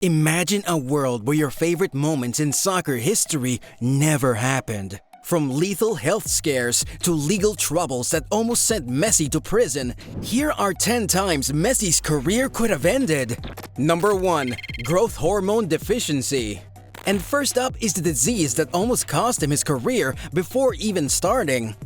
Imagine a world where your favorite moments in soccer history never happened. From lethal health scares to legal troubles that almost sent Messi to prison, here are 10 times Messi's career could have ended. Number 1. Growth hormone deficiency. And first up is the disease that almost cost him his career before even starting.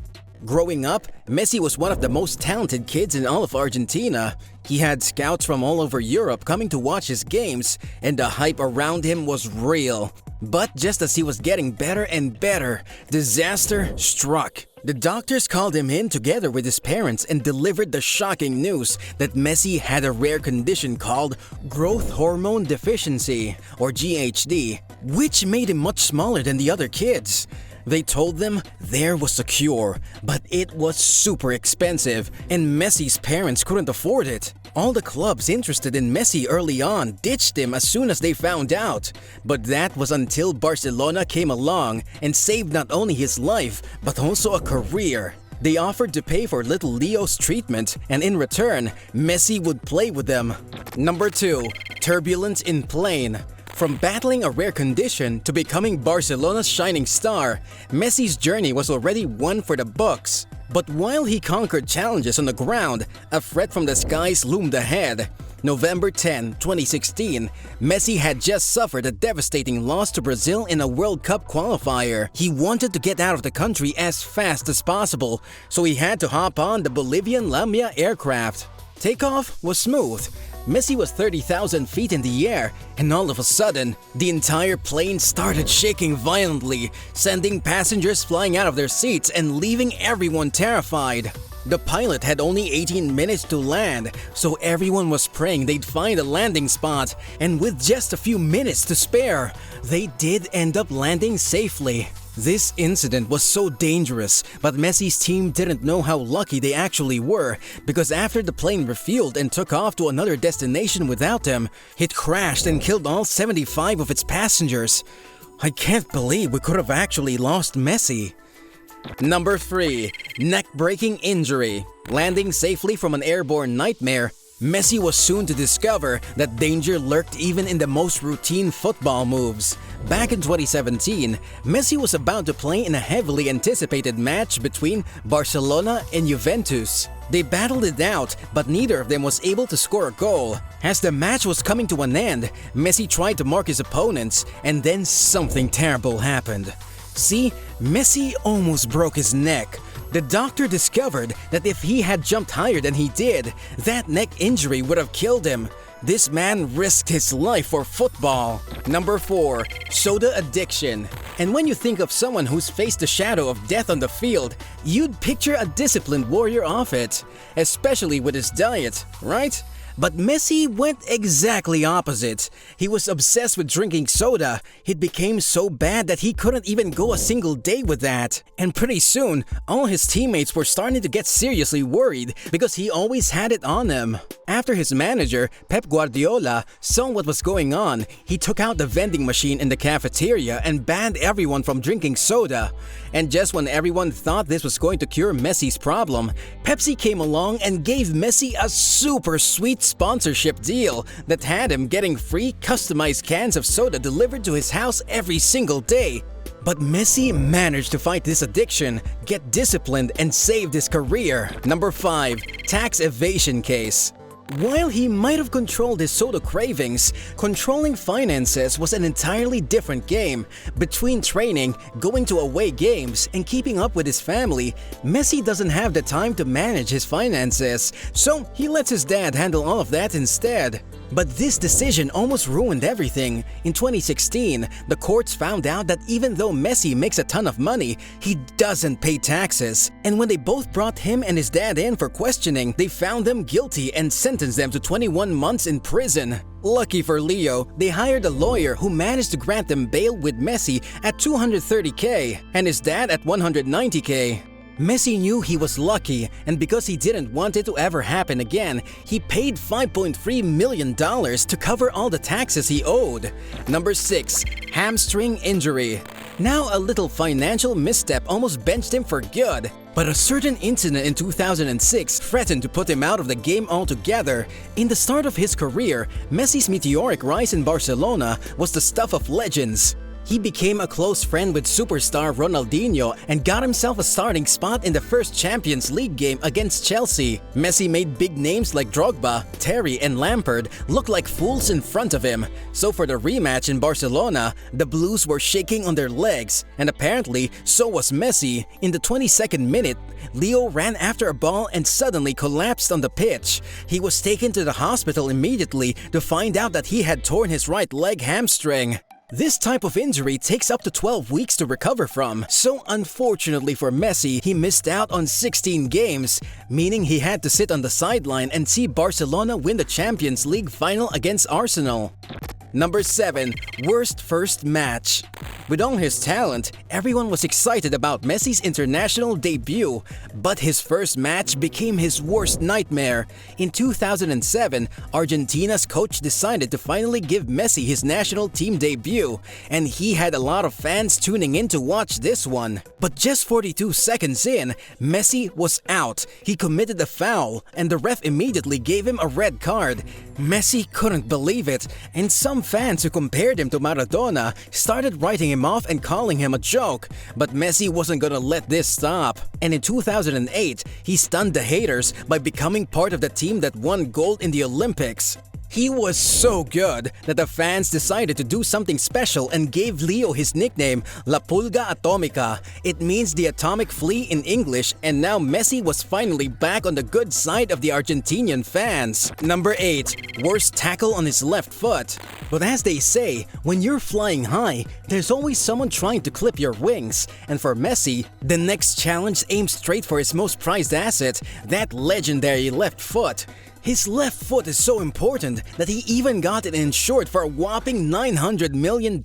Growing up, Messi was one of the most talented kids in all of Argentina. He had scouts from all over Europe coming to watch his games, and the hype around him was real. But just as he was getting better and better, disaster struck. The doctors called him in together with his parents and delivered the shocking news that Messi had a rare condition called growth hormone deficiency, or GHD, which made him much smaller than the other kids. They told them there was a cure, but it was super expensive, and Messi's parents couldn't afford it. All the clubs interested in Messi early on ditched him as soon as they found out. But that was until Barcelona came along and saved not only his life, but also a career. They offered to pay for little Leo's treatment, and in return, Messi would play with them. Number 2. Turbulence in plane. From battling a rare condition to becoming Barcelona's shining star, Messi's journey was already one for the books. But while he conquered challenges on the ground, a threat from the skies loomed ahead. November 10, 2016, Messi had just suffered a devastating loss to Brazil in a World Cup qualifier. He wanted to get out of the country as fast as possible, so he had to hop on the Bolivian Lamia aircraft. Takeoff was smooth. Messi was 30,000 feet in the air, and all of a sudden, the entire plane started shaking violently, sending passengers flying out of their seats and leaving everyone terrified. The pilot had only 18 minutes to land, so everyone was praying they'd find a landing spot, and with just a few minutes to spare, they did end up landing safely. This incident was so dangerous, but Messi's team didn't know how lucky they actually were, because after the plane refueled and took off to another destination without them, it crashed and killed all 75 of its passengers. I can't believe we could have actually lost Messi. Number 3. Neck-breaking injury. Landing safely from an airborne nightmare, Messi was soon to discover that danger lurked even in the most routine football moves. Back in 2017, Messi was about to play in a heavily anticipated match between Barcelona and Juventus. They battled it out, but neither of them was able to score a goal. As the match was coming to an end, Messi tried to mark his opponents, and then something terrible happened. See, Messi almost broke his neck. The doctor discovered that if he had jumped higher than he did, that neck injury would have killed him. This man risked his life for football. Number 4. Soda addiction. And when you think of someone who's faced the shadow of death on the field, you'd picture a disciplined warrior off it, especially with his diet, right? But Messi went exactly opposite. He was obsessed with drinking soda. It became so bad that he couldn't even go a single day with that. And pretty soon, all his teammates were starting to get seriously worried because he always had it on him. After his manager, Pep Guardiola, saw what was going on, he took out the vending machine in the cafeteria and banned everyone from drinking soda. And just when everyone thought this was going to cure Messi's problem, Pepsi came along and gave Messi a super sweet sponsorship deal that had him getting free customized cans of soda delivered to his house every single day. But Messi managed to fight this addiction, get disciplined, and saved his career. Number 5. Tax evasion case. While he might have controlled his soda cravings, controlling finances was an entirely different game. Between training, going to away games, and keeping up with his family, Messi doesn't have the time to manage his finances, so he lets his dad handle all of that instead. But this decision almost ruined everything. In 2016, the courts found out that even though Messi makes a ton of money, he doesn't pay taxes. And when they both brought him and his dad in for questioning, they found them guilty and sentenced them to 21 months in prison. Lucky for Leo, they hired a lawyer who managed to grant them bail with Messi at $230K and his dad at $190K. Messi knew he was lucky, and because he didn't want it to ever happen again, he paid $5.3 million to cover all the taxes he owed. Number 6. Hamstring injury. Now a little financial misstep almost benched him for good. But a certain incident in 2006 threatened to put him out of the game altogether. In the start of his career, Messi's meteoric rise in Barcelona was the stuff of legends. He became a close friend with superstar Ronaldinho and got himself a starting spot in the first Champions League game against Chelsea. Messi made big names like Drogba, Terry, and Lampard look like fools in front of him. So for the rematch in Barcelona, the Blues were shaking on their legs, and apparently so was Messi. In the 22nd minute, Leo ran after a ball and suddenly collapsed on the pitch. He was taken to the hospital immediately to find out that he had torn his right leg hamstring. This type of injury takes up to 12 weeks to recover from, so unfortunately for Messi, he missed out on 16 games, meaning he had to sit on the sideline and see Barcelona win the Champions League final against Arsenal. Number 7. Worst first match. With all his talent, everyone was excited about Messi's international debut, but his first match became his worst nightmare. In 2007, Argentina's coach decided to finally give Messi his national team debut, and he had a lot of fans tuning in to watch this one. But just 42 seconds in, Messi was out. He committed a foul, and the ref immediately gave him a red card. Messi couldn't believe it, and some fans who compared him to Maradona started writing him off and calling him a joke. But Messi wasn't gonna let this stop. And in 2008, he stunned the haters by becoming part of the team that won gold in the Olympics. He was so good that the fans decided to do something special and gave Leo his nickname La Pulga Atomica. It means the atomic flea in English, and now Messi was finally back on the good side of the Argentinian fans. Number 8. Worst tackle on his left foot. But as they say, when you're flying high, there's always someone trying to clip your wings. And for Messi, the next challenge aims straight for his most prized asset, that legendary left foot. His left foot is so important that he even got it insured for a whopping $900 million.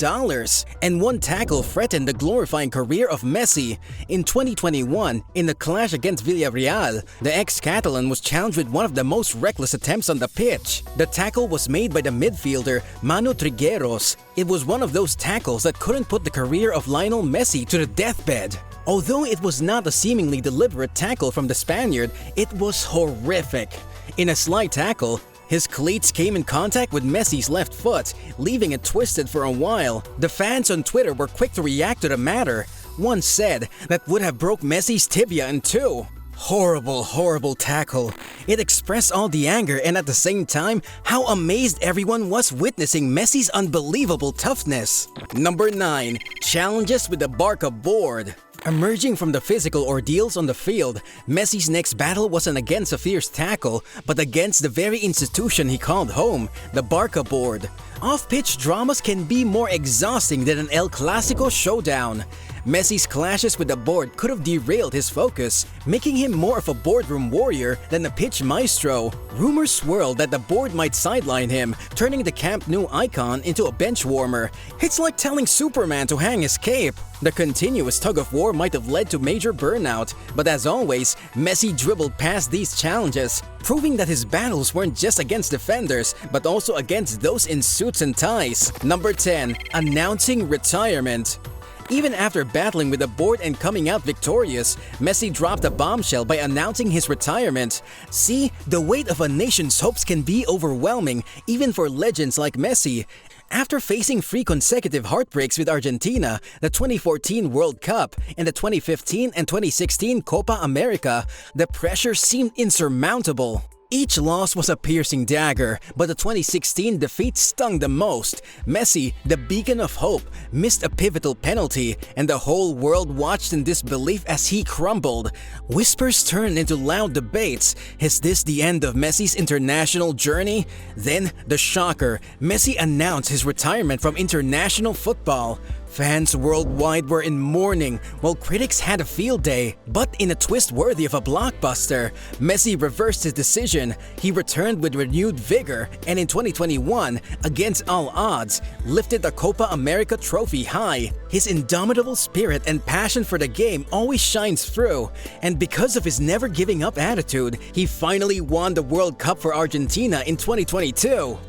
And one tackle threatened the glorifying career of Messi. In 2021, in the clash against Villarreal, the ex-Catalan was challenged with one of the most reckless attempts on the pitch. The tackle was made by the midfielder Manu Trigueros. It was one of those tackles that couldn't put the career of Lionel Messi to the deathbed. Although it was not a seemingly deliberate tackle from the Spaniard, it was horrific. In a slight tackle, his cleats came in contact with Messi's left foot, leaving it twisted for a while. The fans on Twitter were quick to react to the matter. One said that would have broke Messi's tibia in two. Horrible, horrible tackle. It expressed all the anger and at the same time how amazed everyone was witnessing Messi's unbelievable toughness. Number 9. Challenges with the Barca board. Emerging from the physical ordeals on the field, Messi's next battle wasn't against a fierce tackle, but against the very institution he called home, the Barca board. Off-pitch dramas can be more exhausting than an El Clasico showdown. Messi's clashes with the board could have derailed his focus, making him more of a boardroom warrior than a pitch maestro. Rumors swirled that the board might sideline him, turning the Camp Nou icon into a bench warmer. It's like telling Superman to hang his cape. The continuous tug-of-war might have led to major burnout, but as always, Messi dribbled past these challenges, proving that his battles weren't just against defenders, but also against those in suits and ties. Number 10. Announcing retirement. Even after battling with the board and coming out victorious, Messi dropped a bombshell by announcing his retirement. See, the weight of a nation's hopes can be overwhelming, even for legends like Messi. After facing 3 consecutive heartbreaks with Argentina, the 2014 World Cup, and the 2015 and 2016 Copa America, the pressure seemed insurmountable. Each loss was a piercing dagger, but the 2016 defeat stung the most. Messi, the beacon of hope, missed a pivotal penalty, and the whole world watched in disbelief as he crumbled. Whispers turned into loud debates. Is this the end of Messi's international journey? Then, the shocker, Messi announced his retirement from international football. Fans worldwide were in mourning, while critics had a field day. But in a twist worthy of a blockbuster, Messi reversed his decision. He returned with renewed vigor, and in 2021, against all odds, lifted the Copa America trophy high. His indomitable spirit and passion for the game always shines through, and because of his never-giving-up attitude, he finally won the World Cup for Argentina in 2022.